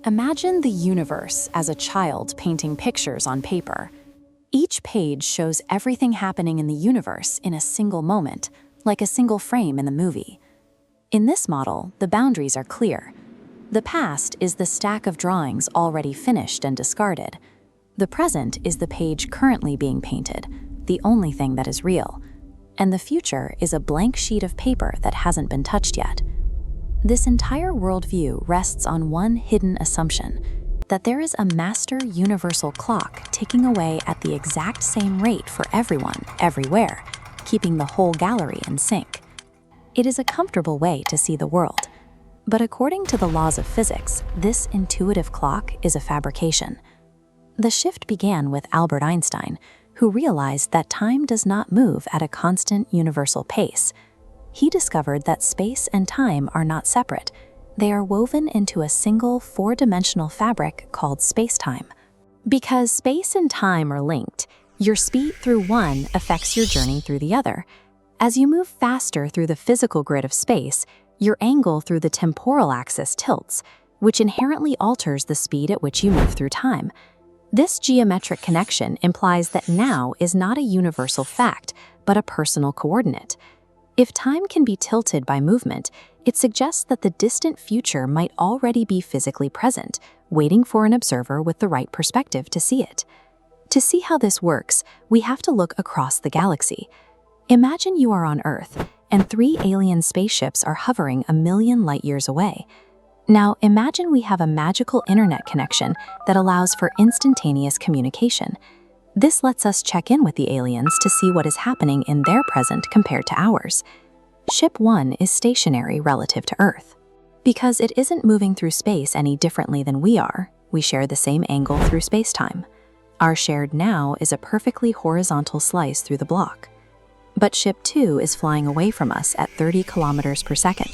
Imagine the universe as a child painting pictures on paper. Each page shows everything happening in the universe in a single moment, like a single frame in the movie. In this model, the boundaries are clear. The past is the stack of drawings already finished and discarded. The present is the page currently being painted, the only thing that is real. And the future is a blank sheet of paper that hasn't been touched yet. This entire worldview rests on one hidden assumption, that there is a master universal clock ticking away at the exact same rate for everyone, everywhere, keeping the whole gallery in sync. It is a comfortable way to see the world. But according to the laws of physics, this intuitive clock is a fabrication. The shift began with Albert Einstein, who realized that time does not move at a constant universal pace. He discovered that space and time are not separate. They are woven into a single four-dimensional fabric called spacetime. Because space and time are linked, your speed through one affects your journey through the other. As you move faster through the physical grid of space, your angle through the temporal axis tilts, which inherently alters the speed at which you move through time. This geometric connection implies that now is not a universal fact, but a personal coordinate. If time can be tilted by movement, it suggests that the distant future might already be physically present, waiting for an observer with the right perspective to see it. To see how this works, we have to look across the galaxy. Imagine you are on Earth, and 3 alien spaceships are hovering 1,000,000 light-years away. Now, imagine we have a magical internet connection that allows for instantaneous communication. This lets us check in with the aliens to see what is happening in their present compared to ours. Ship 1 is stationary relative to Earth. Because it isn't moving through space any differently than we are, we share the same angle through spacetime. Our shared now is a perfectly horizontal slice through the block. But Ship 2 is flying away from us at 30 kilometers per second.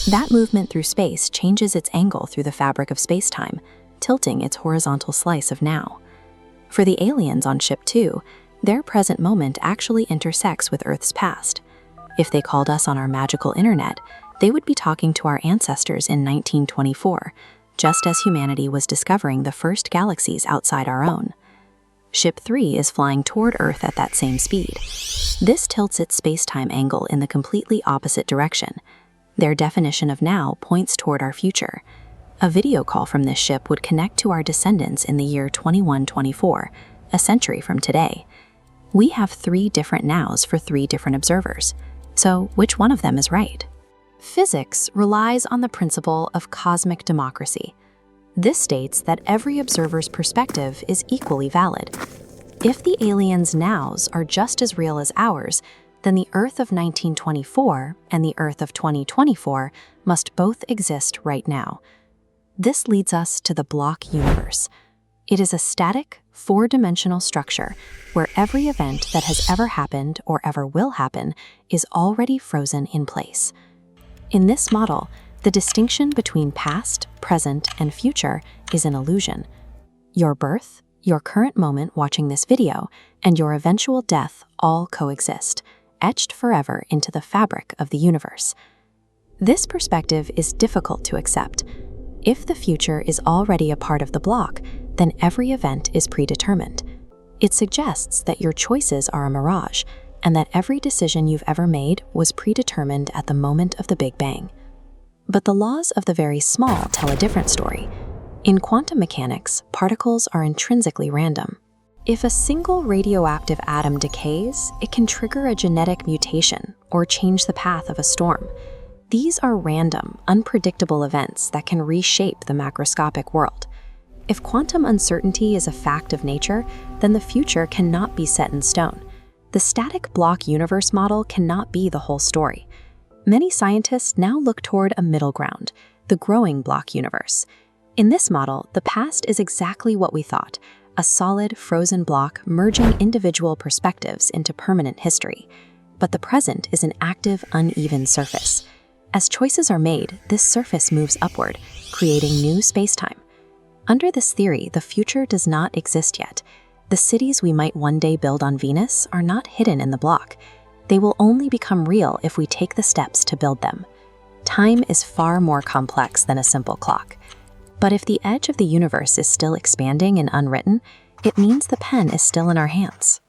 That movement through space changes its angle through the fabric of spacetime, tilting its horizontal slice of now. For the aliens on Ship 2, their present moment actually intersects with Earth's past. If they called us on our magical internet, they would be talking to our ancestors in 1924, just as humanity was discovering the first galaxies outside our own. Ship 3 is flying toward Earth at that same speed. This tilts its spacetime angle in the completely opposite direction. Their definition of now points toward our future. A video call from this ship would connect to our descendants in the year 2124, a century from today. We have 3 different nows for 3 different observers. So which one of them is right? Physics relies on the principle of cosmic democracy. This states that every observer's perspective is equally valid. If the aliens' nows are just as real as ours, then the Earth of 1924 and the Earth of 2024 must both exist right now. This leads us to the block universe. It is a static, 4-dimensional structure where every event that has ever happened or ever will happen is already frozen in place. In this model, the distinction between past, present, and future is an illusion. Your birth, your current moment watching this video, and your eventual death all coexist, etched forever into the fabric of the universe. This perspective is difficult to accept. If the future is already a part of the block, then every event is predetermined. It suggests that your choices are a mirage, and that every decision you've ever made was predetermined at the moment of the Big Bang. But the laws of the very small tell a different story. In quantum mechanics, particles are intrinsically random. If a single radioactive atom decays, it can trigger a genetic mutation or change the path of a storm. These are random, unpredictable events that can reshape the macroscopic world. If quantum uncertainty is a fact of nature, then the future cannot be set in stone. The static block universe model cannot be the whole story. Many scientists now look toward a middle ground, the growing block universe. In this model, the past is exactly what we thought, a solid, frozen block merging individual perspectives into permanent history. But the present is an active, uneven surface. As choices are made, this surface moves upward, creating new spacetime. Under this theory, the future does not exist yet. The cities we might one day build on Venus are not hidden in the block. They will only become real if we take the steps to build them. Time is far more complex than a simple clock. But if the edge of the universe is still expanding and unwritten, it means the pen is still in our hands.